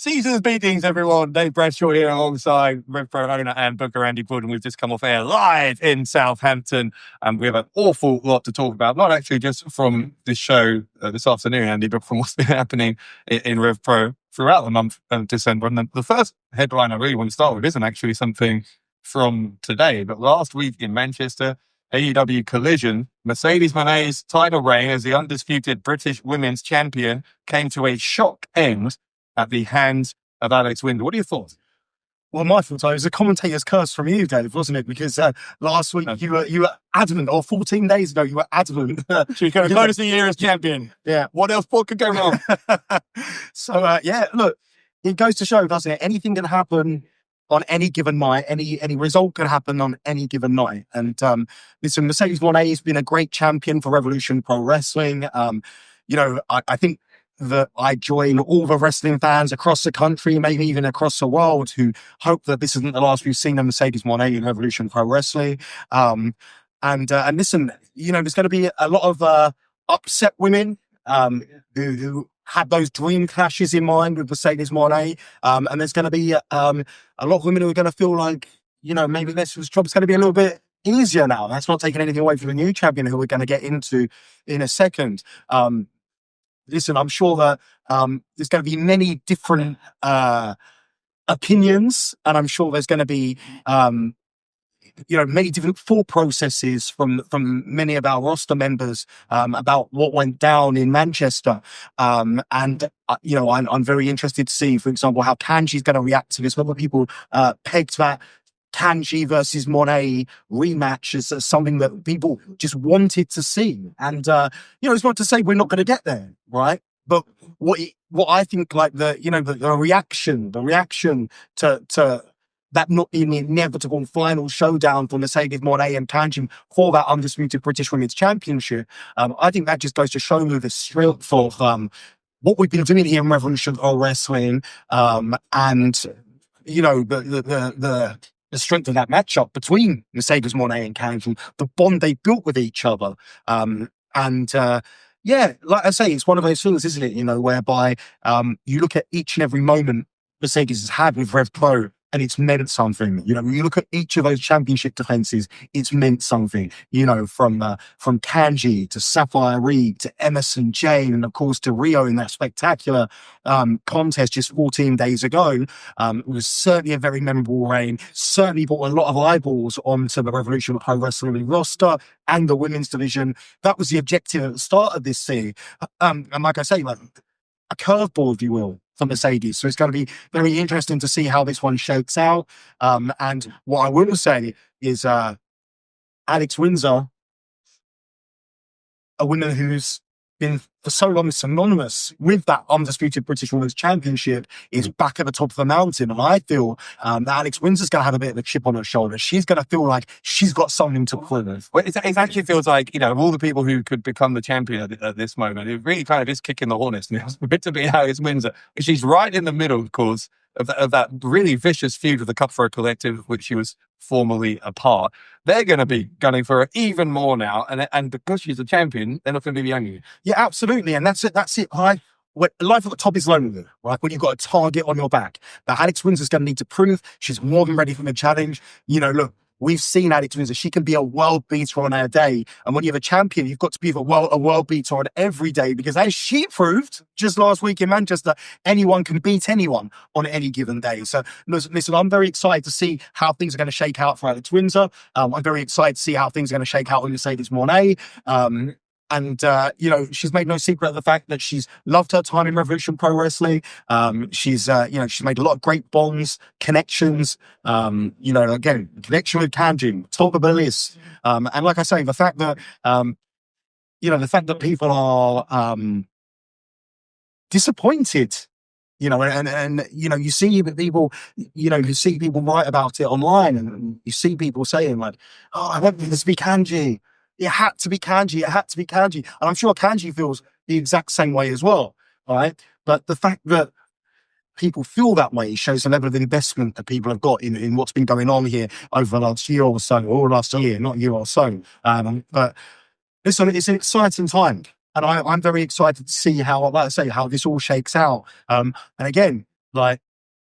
Seasons meetings, everyone. Dave Bradshaw here alongside RevPro owner and booker Andy Quildan. We've just come off air live in Southampton, and we have an awful lot to talk about. Not actually just from this show this afternoon, Andy, but from what's been happening in RevPro throughout the month of December. And the first headline I really want to start with isn't actually something from today, but last week in Manchester, AEW Collision, Mercedes Moné's title reign as the undisputed British women's champion came to a shock end at the hands of Alex Windsor. What are your thoughts? Well, my thoughts are it was a commentator's curse from you, Dave, wasn't it? Because last week you were adamant, or 14 days ago you were adamant. She's going to close the year as champion. Yeah. What else could go wrong? So, look, it goes to show, doesn't it? Anything can happen on any given night. Any result can happen on any given night. And listen, Mercedes Moné has been a great champion for Revolution Pro Wrestling. I think that I join all the wrestling fans across the country, maybe even across the world, who hope that this isn't the last we've seen of Mercedes Moné in Revolution Pro Wrestling. And listen, there's going to be a lot of upset women who had those dream clashes in mind with Mercedes Moné. And there's going to be a lot of women who are going to feel like, maybe this job's going to be a little bit easier now. That's not taking anything away from the new champion, who we're going to get into in a second. Listen, I'm sure that there's going to be many different opinions, and I'm sure there's going to be, many different thought processes from many of our roster members about what went down in Manchester. I'm very interested to see, for example, how Kanji's going to react to this. Whether people pegged that Kanji versus Moné rematch as something that people just wanted to see. And, it's not to say we're not going to get there, right? But what I think, like the reaction to that not being the inevitable final showdown for Mercedes Moné and Kanji for that undisputed British Women's Championship, I think that just goes to show you the strength of what we've been doing here in Revolution Pro Wrestling, and the strength of that matchup between Mercedes Moné and Quildan, the bond they built with each other. Like I say, it's one of those things, isn't it? Whereby you look at each and every moment Mercedes has had with RevPro, and it's meant something. When you look at each of those championship defenses, it's meant something. From Kanji to Sapphire Reed to Emerson Jane, and of course to Rio in that spectacular contest just 14 days ago. It was certainly a very memorable reign. Certainly brought a lot of eyeballs onto the Revolution Pro Wrestling roster and the women's division. That was the objective at the start of this thing. And like I say, like a curveball, if you will, for Mercedes. So it's going to be very interesting to see how this one shakes out. And what I will say is Alex Windsor, a winner who's been for so long synonymous with that undisputed British Women's Championship, is back at the top of the mountain. And I feel that Alex Windsor's going to have a bit of a chip on her shoulder. She's going to feel like she's got something to prove. Well, it actually feels like, of all the people who could become the champion at this moment, it really kind of is kicking the hornets now. It's a bit to be Alex Windsor. She's right in the middle, of course, of that really vicious feud with the Cutthroat Collective, of which she was formerly a part. They're going to be gunning for her even more now, and because she's a champion, they're not going to be younger. Yeah, absolutely, and that's it. Life at the top is lonely, right? When you've got a target on your back. But Alex Windsor's going to need to prove she's more than ready for the challenge. Look, we've seen Alex Windsor. She can be a world beater on her day. And when you have a champion, you've got to be a world beater on every day, because as she proved just last week in Manchester, anyone can beat anyone on any given day. So listen, I'm very excited to see how things are going to shake out for Alex Windsor. I'm very excited to see how things are going to shake out with Mercedes Moné. And she's made no secret of the fact that she's loved her time in Revolution Pro Wrestling. She's made a lot of great bonds, connections, again, connection with Kanji, top of the list. And like I say, the fact that, people are disappointed, you see people, you see people write about it online, and you see people saying like, oh, I want this to be Kanji. It had to be Kanji. It had to be Kanji. And I'm sure Kanji feels the exact same way as well, right? But the fact that people feel that way shows the level of investment that people have got in what's been going on here over the last year or so, or last year, not year or so. But listen, it's an exciting time. And I'm very excited to see how this all shakes out. And again, like,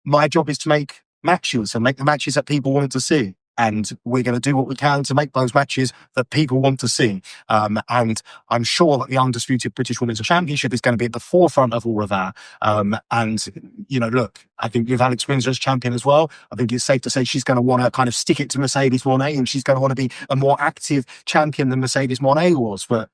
my job is to make matches and make the matches that people want to see. And we're going to do what we can to make those matches that people want to see. And I'm sure that the undisputed British Women's Championship is going to be at the forefront of all of that. And, you know, look, I think with Alex Windsor as champion as well, I think it's safe to say she's going to want to kind of stick it to Mercedes Moné, and she's going to want to be a more active champion than Mercedes Moné was. But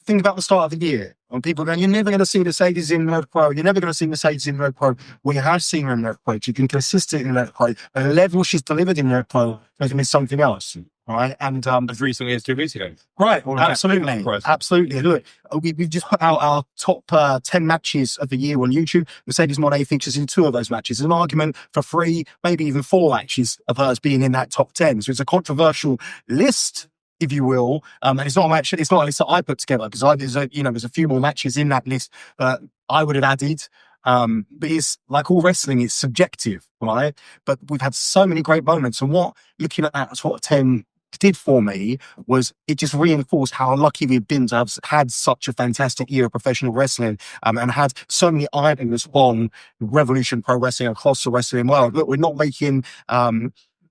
think about the start of the year when people are going, you're never going to see Mercedes in RevPro. You're never going to see Mercedes in RevPro. We have seen her in RevPro. She's been consistent in RevPro. The level she's delivered in RevPro has been something else. Right. And as recently as 2 weeks ago. Right. Absolutely. Absolutely. Look, we've just put out our top 10 matches of the year on YouTube. Mercedes Moné features in 2 of those matches. There's an argument for 3, maybe even 4 matches of hers being in that top 10. So it's a controversial list, if you will, and it's not a match. It's not a list that I put together, because there's a few more matches in that list that I would have added. But it's like all wrestling; it's subjective, right? But we've had so many great moments, and what looking at that top 10 did for me was it just reinforced how lucky we've been to have had such a fantastic year of professional wrestling, and had so many items on Revolution Pro Wrestling across the wrestling world. Look, we're not making.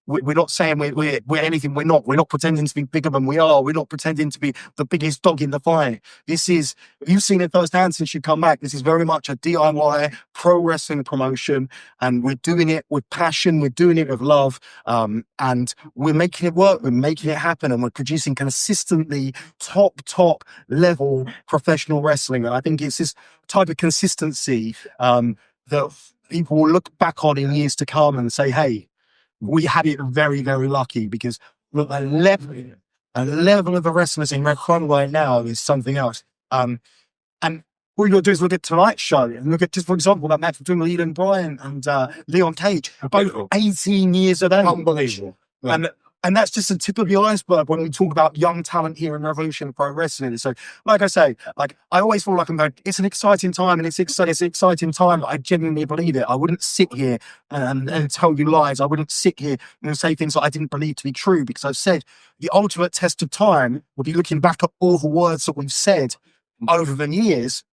We're not saying we're anything. We're not pretending to be bigger than we are. We're not pretending to be the biggest dog in the fight. This is, you've seen it firsthand since you come back. This is very much a DIY pro wrestling promotion, and we're doing it with passion. We're doing it with love, and we're making it work. We're making it happen, and we're producing consistently top level professional wrestling. And I think it's this type of consistency that people will look back on in years to come and say, "Hey, we had it very, very lucky," because look, the level of the wrestlers in Red Crown right now is something else. And all you got to do is look at tonight's show and look at, just for example, that match between Leland Bryan and Leon Cage, both 18 years of age. Unbelievable. And that's just the tip of the iceberg when we talk about young talent here in Revolution Pro Wrestling. So, like I say, like, I always feel like I'm going, it's an exciting time, and it's an exciting time. I genuinely believe it. I wouldn't sit here and tell you lies. I wouldn't sit here and say things that I didn't believe to be true, because I've said the ultimate test of time will be looking back at all the words that we've said over the years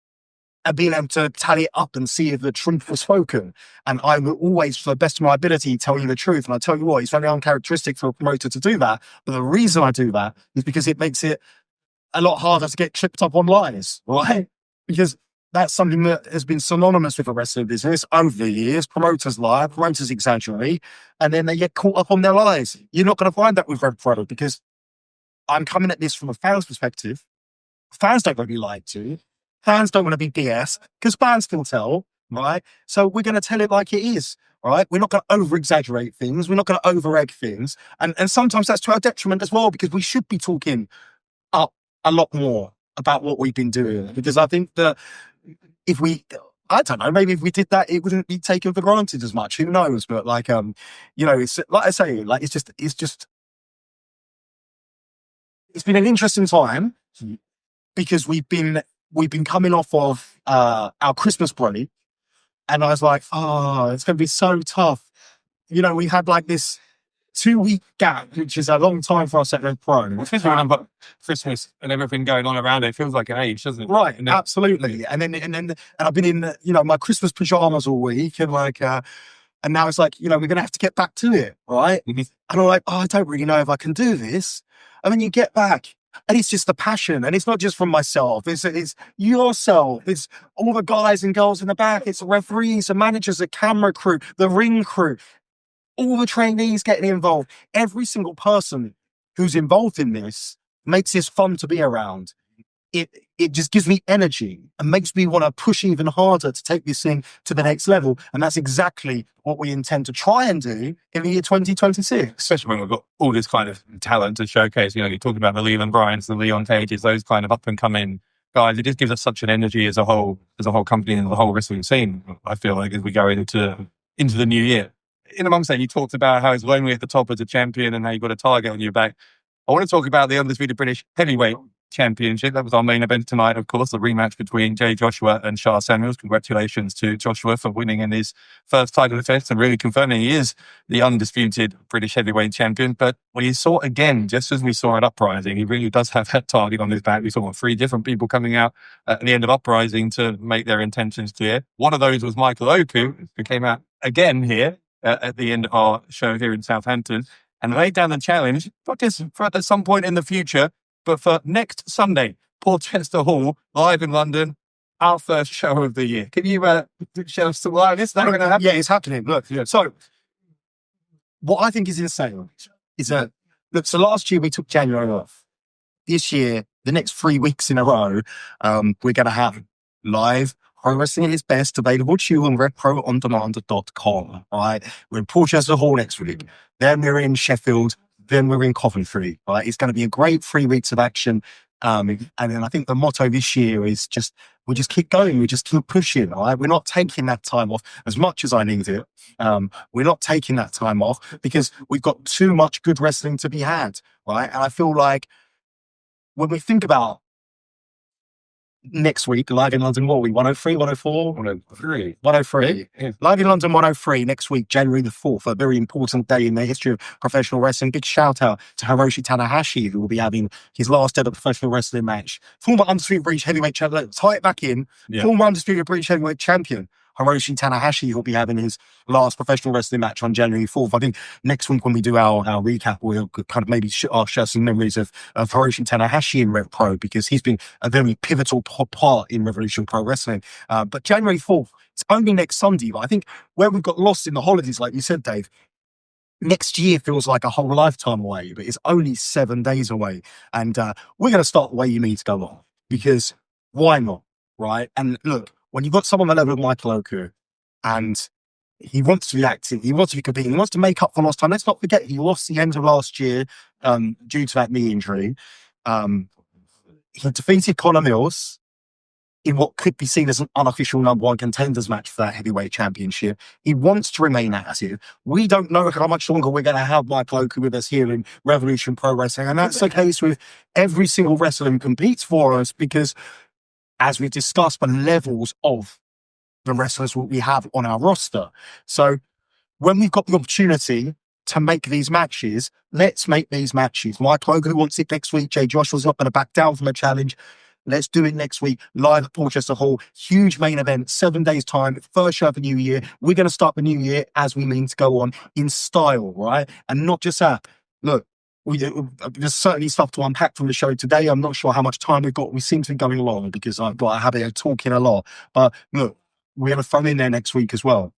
and being able to tally it up and see if the truth was spoken. And I will always, to the best of my ability, tell you the truth. And I tell you what, it's very uncharacteristic for a promoter to do that. But the reason I do that is because it makes it a lot harder to get tripped up on lies, right? Because that's something that has been synonymous with the wrestling business over the years. Promoters lie, promoters exaggerate, and then they get caught up on their lies. You're not going to find that with RevPro, because I'm coming at this from a fan's perspective. Fans don't want to be lied to. Fans don't want to be BS, because fans can tell, right? So we're going to tell it like it is, right? We're not going to over-exaggerate things. We're not going to over-egg things. And sometimes that's to our detriment as well, because we should be talking up a lot more about what we've been doing. Because I think that if we, I don't know, maybe if we did that, it wouldn't be taken for granted as much. Who knows? But like, it's like I say, like, it's been an interesting time, because we've been coming off of our Christmas break, and I was like, oh, it's going to be so tough. You know, we had like this 2-week gap, which is a long time for us at RevPro. It's remember Christmas and everything going on around it. It feels like an age, doesn't it? Right, absolutely. And I've been in, my Christmas pajamas all week, and like, and now it's like, we're going to have to get back to it, right? Mm-hmm. And I'm like, oh, I don't really know if I can do this. And then you get back, and it's just the passion, and it's not just from myself. It's yourself. It's all the guys and girls in the back. It's the referees, the managers, the camera crew, the ring crew, all the trainees getting involved. Every single person who's involved in this makes this fun to be around. It just gives me energy and makes me want to push even harder to take this thing to the next level. And that's exactly what we intend to try and do in the year 2026. Especially when we've got all this kind of talent to showcase. You're talking about the Leland Bryans, the Leon Cages, those kind of up and coming guys. It just gives us such an energy as a whole company and the whole wrestling scene, I feel like, as we go into the new year. In amongst that, you talked about how it's lonely at the top as a champion and how you've got a target on your back. I want to talk about the undisputed British heavyweight Championship. That was our main event tonight, of course, the rematch between Jay Joshua and Shah Samuels. Congratulations to Joshua for winning in his first title defense and really confirming he is the undisputed British heavyweight champion. But we saw again, just as we saw at Uprising, he really does have that target on his back. We saw 3 different people coming out at the end of Uprising to make their intentions clear. One of those was Michael Oku, who came out again here at the end of our show here in Southampton and laid down the challenge, not just for at some point in the future, but for next Sunday, Porchester Hall, live in London, our first show of the year. Can you shed us some light on this? Is that going to happen? Yeah, it's happening. Look, yeah. So what I think is insane is that, look, so last year we took January off. This year, the next 3 weeks in a row, we're going to have live Pro Wrestling at its best available to you on RevProOnDemand.com. All right, we're in Porchester Hall next week. Then we're in Sheffield. Then we're in Coventry. All right, it's going to be a great 3 weeks of action. And then I think the motto this year is we just keep going. We just keep pushing. All right, we're not taking that time off as much as I need it. We're not taking that time off because we've got too much good wrestling to be had. Right, and I feel like when we think about next week, live in London, what are we, 103, 104? 103. 103. Yeah. Live in London, 103, next week, January the 4th, a very important day in the history of professional wrestling. Big shout out to Hiroshi Tanahashi, who will be having his last ever professional wrestling match. Former undisputed British heavyweight champion, let's tie it back in. Yeah. Former undisputed British heavyweight champion, Hiroshi Tanahashi, will be having his last professional wrestling match on January 4th. I think next week when we do our recap, we'll kind of maybe share some memories of Hiroshi Tanahashi in RevPro, because he's been a very pivotal part in Revolution Pro Wrestling. But January 4th, it's only next Sunday. But I think where we've got lost in the holidays, like you said, Dave, next year feels like a whole lifetime away, but it's only 7 days away. And we're going to start the way you need to go on, because why not, right? And look, when you've got someone the level of Michael Oku and he wants to be active, he wants to be competing, he wants to make up for lost time. Let's not forget, he lost the end of last year due to that knee injury. He defeated Conor Mills in what could be seen as an unofficial number 1 contenders match for that heavyweight championship. He wants to remain active. We don't know how much longer we're going to have Michael Oku with us here in Revolution Pro Wrestling. And that's the case with every single wrestler who competes for us, because as we've discussed, the levels of the wrestlers we have on our roster. So when we've got the opportunity to make these matches, let's make these matches. Michael Oku wants it next week. Jay Joshua's not going to back down from a challenge. Let's do it next week, live at Porchester Hall. Huge main event, 7 days' time, first show of the new year. We're going to start the new year as we mean to go on, in style, right? And not just that. Look, there's certainly stuff to unpack from the show today. I'm not sure how much time we've got. We seem to be going along because I've got a habit of talking a lot. But look, we're going to throw in there next week as well.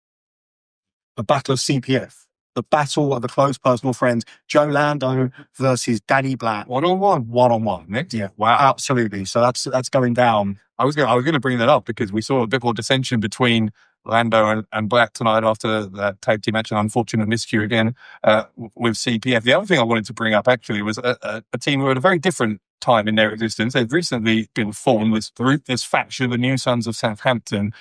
The Battle of CPF. The battle of the close personal friends, Joe Lando versus Danny Black. 1-on-1. 1-on-1. Nick? Yeah, wow, absolutely. So that's going down. I was going to bring that up because we saw a bit more dissension between Lando and Black tonight after that tag team match, an unfortunate miscue again with CPF. The other thing I wanted to bring up actually was a team who had a very different time in their existence. They've recently been formed, this faction, the New Sons of Southampton.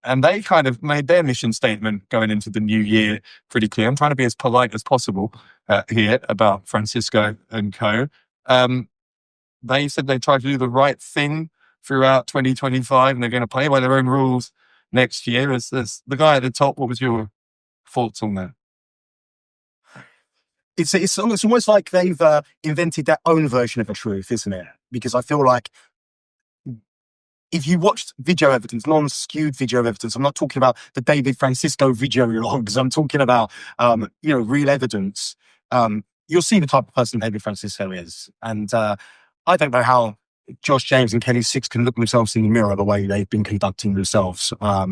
And they kind of made their mission statement going into the new year pretty clear. I'm trying to be as polite as possible here about Francisco and co. They said they tried to do the right thing throughout 2025 and they're going to play by their own rules next year. As the guy at the top, what was your thoughts on that? It's almost like they've invented their own version of the truth, isn't it? Because I feel like if you watched video evidence, non-skewed video evidence, I'm not talking about the David Francisco video logs, I'm talking about, real evidence, you'll see the type of person David Francisco is. And I don't know how Josh James and Kenny Six can look themselves in the mirror the way they've been conducting themselves. I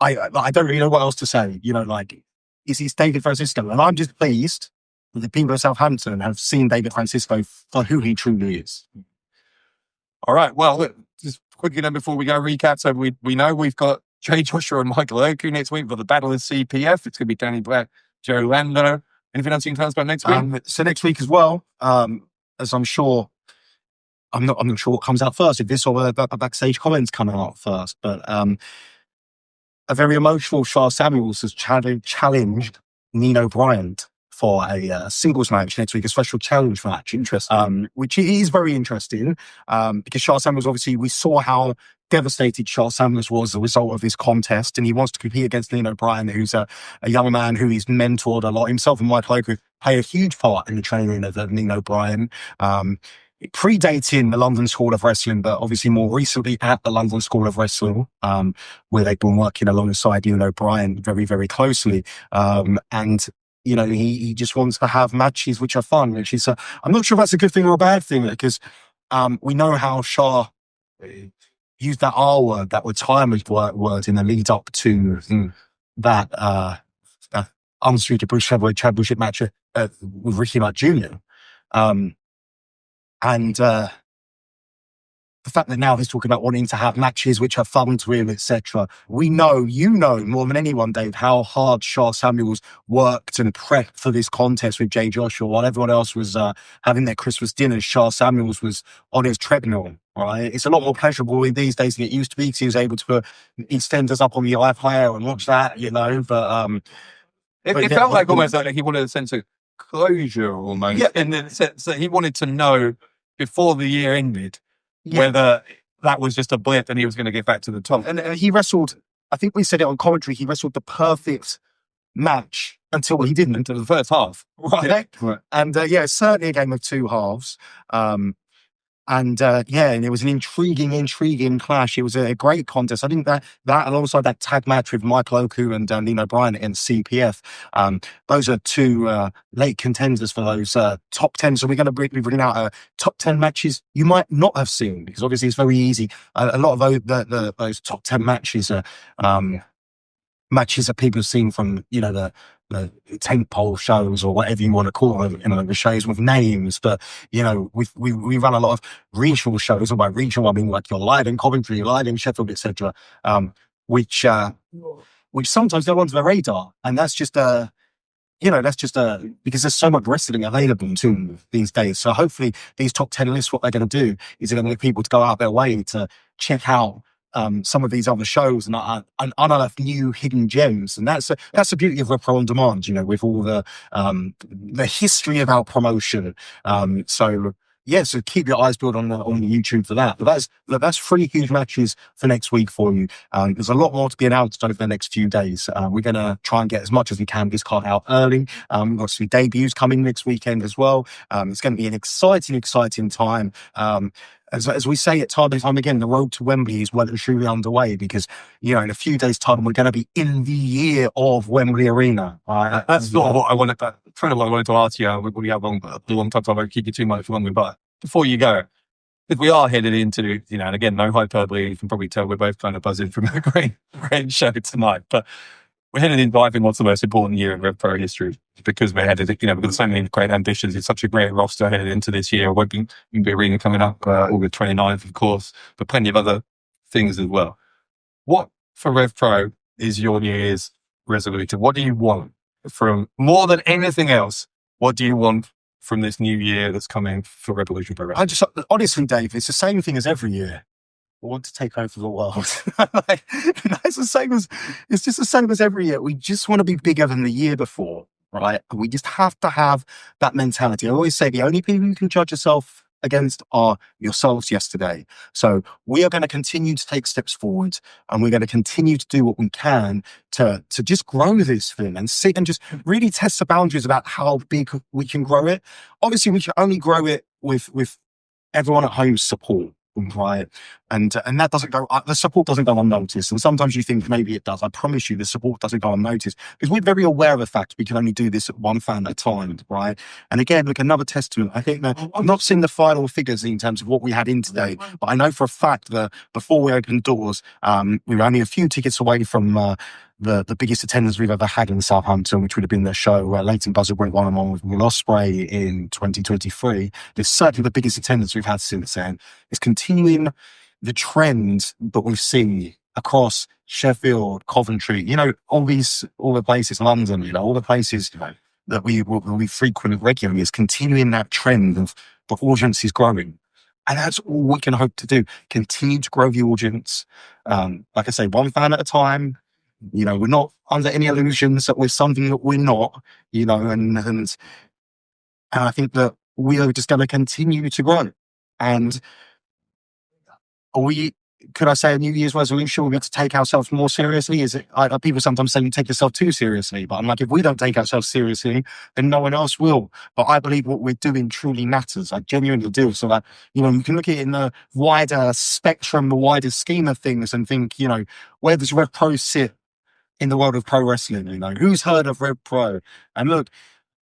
don't really know what else to say. It's David Francisco. And I'm just pleased that the people of Southampton have seen David Francisco for who he truly is. All right. Well, look, just quickly then before we go recap. So we know we've got Jay Joshua and Michael Oku next week. We've got the Battle of CPF. It's going to be Danny Black, Joe Lando. Anything else you can tell us about next week? So next week as well, as I'm sure, I'm not sure what comes out first, if this or a backstage comments coming out first, but a very emotional Shah Samuels has challenged Nino Bryant for a singles match next week, a special challenge match. Interesting. Which is very interesting because Charles Samuels, obviously, we saw how devastated Charles Samuels was as a result of this contest, and he wants to compete against Leon O'Brien, who's a young man who he's mentored a lot. Himself and Michael Oakley play a huge part in the training of Leon O'Brien. Predating the London School of Wrestling, but obviously more recently at the London School of Wrestling, where they've been working alongside Leon O'Brien very, very closely. And you know, he just wants to have matches which are fun, which is, I'm not sure if that's a good thing or a bad thing, because we know how Shah used that R word, that retirement word in the lead up to that undisputed British Heavyweight Championship match with Ricky Knight Jr. And the fact that now he's talking about wanting to have matches which are fun to him, etc. We know, you know, more than anyone, Dave, how hard Shah Samuels worked and prepped for this contest with Jay Joshua. While everyone else was having their Christmas dinners, Shah Samuels was on his treadmill, right? It's a lot more pleasurable these days than it used to be, because he was able to put EastEnders up on the iPlayer and watch that, you know. But it felt like almost like he wanted a sense of closure, almost, in the sense that he wanted to know before the year ended whether that was just a blip and he was going to get back to the top. And he wrestled, I think we said it on commentary, he wrestled the perfect match until he didn't. Until the first half. Right. And certainly a game of two halves. And it was an intriguing clash. It was a great contest. I think that alongside that tag match with Michael Oku and Leon O'Brien against CPF, those are two late contenders for those top 10. So we're going to be bringing out top 10 matches you might not have seen, because obviously it's very easy. A lot of those top 10 matches are matches that people have seen from, you know, the tentpole shows or whatever you want to call them, you know, the shows with names. But, you know, we run a lot of regional shows, and by regional I mean like you're live in Coventry, you're live in Sheffield, etc. Which sometimes go onto the radar, and that's just because there's so much wrestling available too these days. So hopefully these top 10 lists, what they're going to do is they're going to get people to go out their way to check out some of these other shows and unearth new hidden gems. And that's the beauty of RevPro On Demand, you know, with all the history of our promotion. So keep your eyes peeled on the YouTube for that. But that's 3 huge matches for next week for you. There's a lot more to be announced over the next few days. We're going to try and get as much as we can this card out early. Obviously debuts coming next weekend as well. It's going to be an exciting time. As we say it time and time again, the road to Wembley is well and truly underway, because, you know, in a few days' time, we're going to be in the year of Wembley Arena. That's not what I wanted. That's kind of what I wanted to ask you. We have a long time, so I won't keep you too much longer. But before you go, if we are headed into, you know, and again, no hyperbole, you can probably tell we're both kind of buzzing from a great show tonight. But we're headed into, I think, what's the most important year in RevPro history, because we're headed, you know, we've got so many great ambitions. It's such a great roster headed into this year. Won't be Arena coming up August 29th, of course, but plenty of other things as well. What for RevPro is your New Year's resolution? What do you want from, more than anything else, what do you want from this new year that's coming for Revolution Pro Wrestling? Honestly, Dave, it's the same thing as every year. I want to take over the world. It's just the same as every year. We just want to be bigger than the year before, right? We just have to have that mentality. I always say the only people you can judge yourself against are yourselves yesterday. So we are going to continue to take steps forward, and we're going to continue to do what we can to just grow this thing and sit and just really test the boundaries about how big we can grow it. Obviously, we can only grow it with everyone at home's support. Right. And that doesn't go, the support doesn't go unnoticed. And sometimes you think maybe it does. I promise you the support doesn't go unnoticed, because we're very aware of the fact we can only do this at one fan at a time. Right. And again, look, another testament. I think that I've not seen the final figures in terms of what we had in today, but I know for a fact that before we opened doors, we were only a few tickets away from the biggest attendance we've ever had in Southampton, which would have been the show where Leighton Buzzard went 1-on-1 with Will Ospreay in 2023. It's certainly the biggest attendance we've had since then. It's continuing the trend that we've seen across Sheffield, Coventry, you know, all the places, London, you know, all the places that we frequent regularly, is continuing that trend of the audience is growing. And that's all we can hope to do. Continue to grow the audience. Like I say, one fan at a time. You know, we're not under any illusions that we're something that we're not, you know, and I think that we are just going to continue to grow. And could I say a New Year's resolution? We're going to take ourselves more seriously. Is it? People sometimes say you take yourself too seriously, but I'm like, if we don't take ourselves seriously, then no one else will. But I believe what we're doing truly matters. I genuinely do. So that, you know, you can look at it in the wider spectrum, the wider scheme of things, and think, you know, where does RevPro sit in the world of pro wrestling? You know, who's heard of RevPro? And look,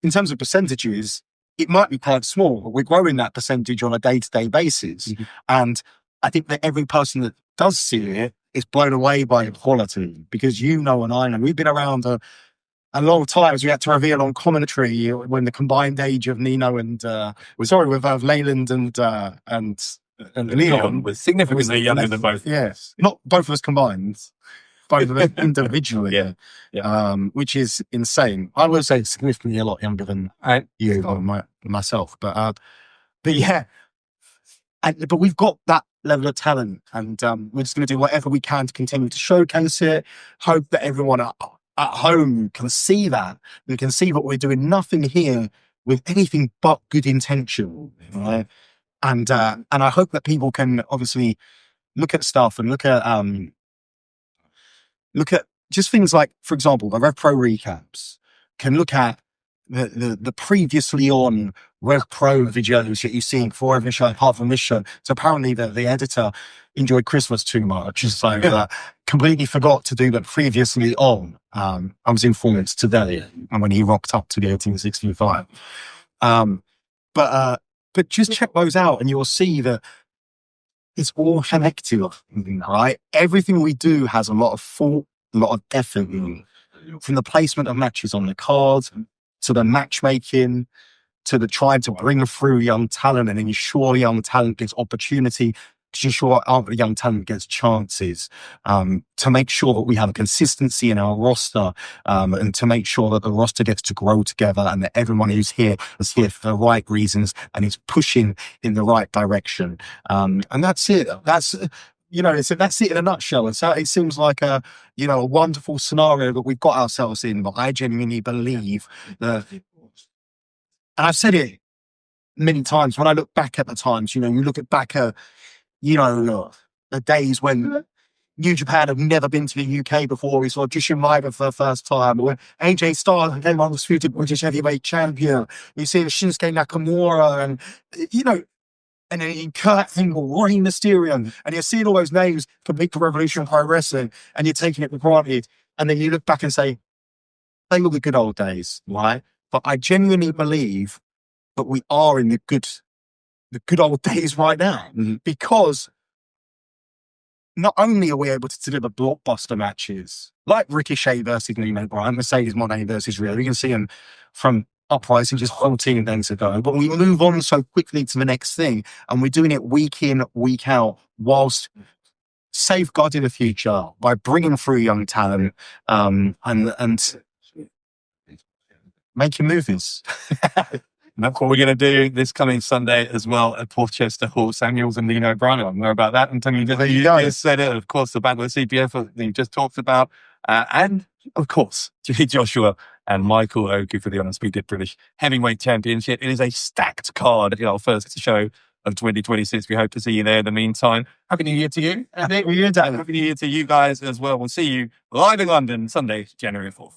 in terms of percentages, it might be quite small, but we're growing that percentage on a day-to-day basis. Mm-hmm. And I think that every person that does see it is blown away by the quality, because you know and I know we've been around a long time. As we had to reveal on commentary when the combined age of Nino and with Leyland and Leon was significantly younger than both. Yes, not both of us combined. Both of them individually, yeah. Which is insane. I would say significantly a lot younger than you or myself, but yeah. But we've got that level of talent, and we're just going to do whatever we can to continue to showcase it. Hope that everyone at home can see that. We can see what we're doing. Nothing here with anything but good intention, right? And I hope that people can obviously look at stuff and look at just things like, for example, the RevPro recaps, can look at the previously on RevPro videos that you've seen for every show, apart from this show. So apparently the editor enjoyed Christmas too much, so completely forgot to do the previously on. I was informed today, and when he rocked up to the 1865. But just check those out, and you'll see that it's all connected, right? Everything we do has a lot of thought, a lot of effort, from the placement of matches on the cards, to the matchmaking, to the trying to bring through young talent and ensure young talent gets opportunity, to ensure our young talent gets chances, to make sure that we have a consistency in our roster, and to make sure that the roster gets to grow together, and that everyone who's here is here for the right reasons and is pushing in the right direction. And that's it. That's it in a nutshell. And so it seems like a wonderful scenario that we've got ourselves in. But I genuinely believe that, and I've said it many times, when I look back at the times, you look back at, the days when New Japan have never been to the UK before. We saw Jushin Liger for the first time. When AJ Styles became undisputed British heavyweight champion. You see Shinsuke Nakamura and then Kurt Angle, Rey Mysterio, and you're seeing all those names complete the revolution of pro wrestling, and you're taking it for granted. And then you look back and say, they were the good old days, right? But I genuinely believe that we are in the good old days right now, because not only are we able to deliver blockbuster matches like Ricochet versus Nino Bryan, Mercedes Moné versus Rhea, you can see them from Uprising just 14 days ago, but we move on so quickly to the next thing, and we're doing it week in, week out, whilst safeguarding the future by bringing through young talent, and making movies. And that's what we're going to do this coming Sunday as well at Portchester Hall. Samuels and Nino Bryan. I don't know about that. And Tony, you just said it. Of course, the Battle of CPF that you just talked about. And, of course, Joshua and Michael Oku for the Undisputed British Heavyweight Championship. It is a stacked card in our first show of 2026. We hope to see you there in the meantime. Happy New Year to you. Happy New Year to you guys as well. We'll see you live in London Sunday, January 4th.